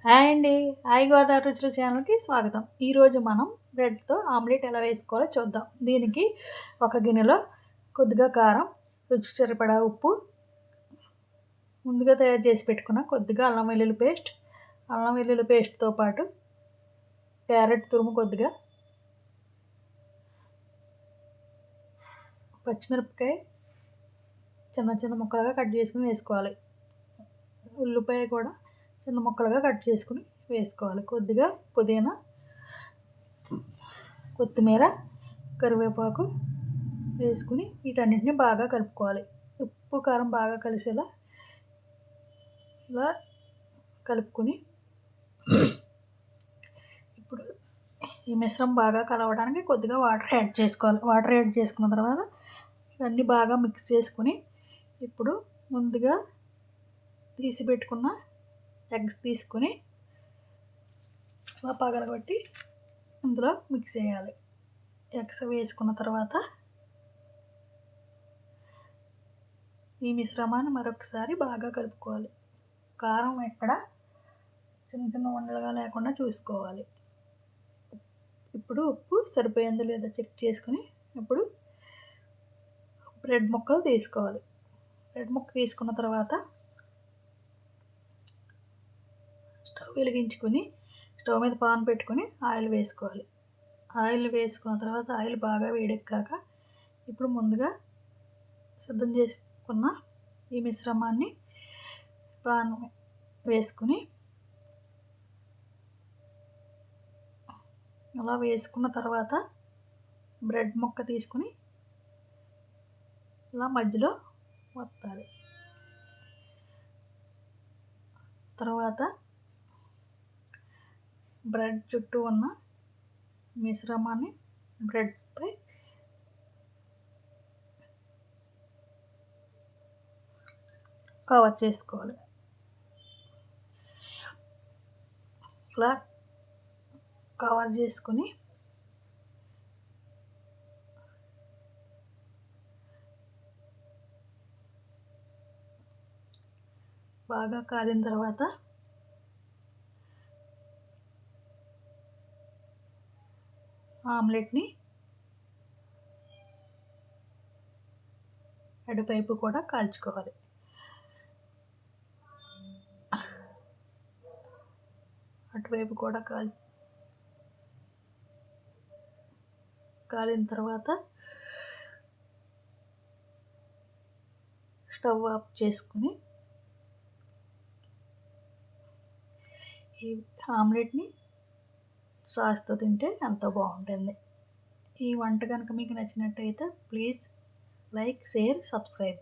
Hi అండి. Hi Godavari రుచుల ఛానల్‌కి స్వాగతం. ఈరోజు మనం బ్రెడ్‌తో ఆమ్లెట్ ఎలా వేసుకోవాలో చూద్దాం. దీనికి ఒక గిన్నెలో కొద్దిగా కారం, రుచికి సరిపడా ఉప్పు, ముందుగా తయారు చేసి పెట్టుకున్న కొద్దిగా అల్లం వెల్లుల్లి పేస్ట్‌తో పాటు క్యారెట్ తురుము కొద్దిగా, పచ్చిమిరపకాయ చిన్న చిన్న ముక్కలుగా కట్ చేసుకొని వేసుకోవాలి. ఉల్లిపాయ కూడా చిన్న ముక్కలుగా కట్ చేసుకుని వేసుకోవాలి. కొద్దిగా పుదీనా, కొత్తిమీర, కరివేపాకు వేసుకుని వీటన్నిటిని బాగా కలుపుకోవాలి. ఉప్పు కారం బాగా కలిసేలా ఇలా కలుపుకొని ఇప్పుడు ఈ మిశ్రమం బాగా కలవడానికి కొద్దిగా వాటర్ యాడ్ చేసుకోవాలి. వాటర్ యాడ్ చేసుకున్న తర్వాత ఇవన్నీ బాగా మిక్స్ చేసుకుని ఇప్పుడు ముందుగా తీసి పెట్టుకున్న ఎగ్స్ తీసుకుని ఇలా పగలగొట్టి ఇందులో మిక్స్ చేయాలి. ఎగ్స్ వేసుకున్న తర్వాత ఈ మిశ్రమాన్ని మరొకసారి బాగా కలుపుకోవాలి. కారం ఎక్కడ చిన్న చిన్న ఉండలుగా లేకుండా చూసుకోవాలి. ఇప్పుడు ఉప్పు సరిపోయిందో లేదో చెక్ చేసుకుని ఇప్పుడు బ్రెడ్ ముక్కలు తీసుకోవాలి. బ్రెడ్ ముక్క తీసుకున్న తర్వాత స్టవ్ వెలిగించుకొని స్టవ్ మీద పాన్ పెట్టుకొని ఆయిల్ వేసుకోవాలి. ఆయిల్ వేసుకున్న తర్వాత ఆయిల్ బాగా వేడెక్కాక ఇప్పుడు ముందుగా సిద్ధం చేసుకున్న ఈ మిశ్రమాన్ని పాన్ వేసుకుని అలా వేసుకున్న తర్వాత బ్రెడ్ ముక్క తీసుకుని ఇలా మధ్యలో వత్తాలి. తర్వాత బ్రెడ్ చుట్టూ ఉన్న మిశ్రమాన్ని బ్రెడ్పై కవర్ చేసుకోవాలి. ఇలా కవర్ చేసుకుని బాగా కాలిన తర్వాత ఆమ్లెట్ని అటువైపు కూడా కాల్చుకోవాలి. అటువైపు కూడా కాలిన తర్వాత స్టవ్ ఆఫ్ చేసుకుని ఈ ఆమ్లెట్ని సాస్తో తింటే ఎంతో బాగుంటుంది. ఈ వంట కనుక మీకు నచ్చినట్టయితే ప్లీజ్ లైక్, షేర్, సబ్స్క్రైబ్.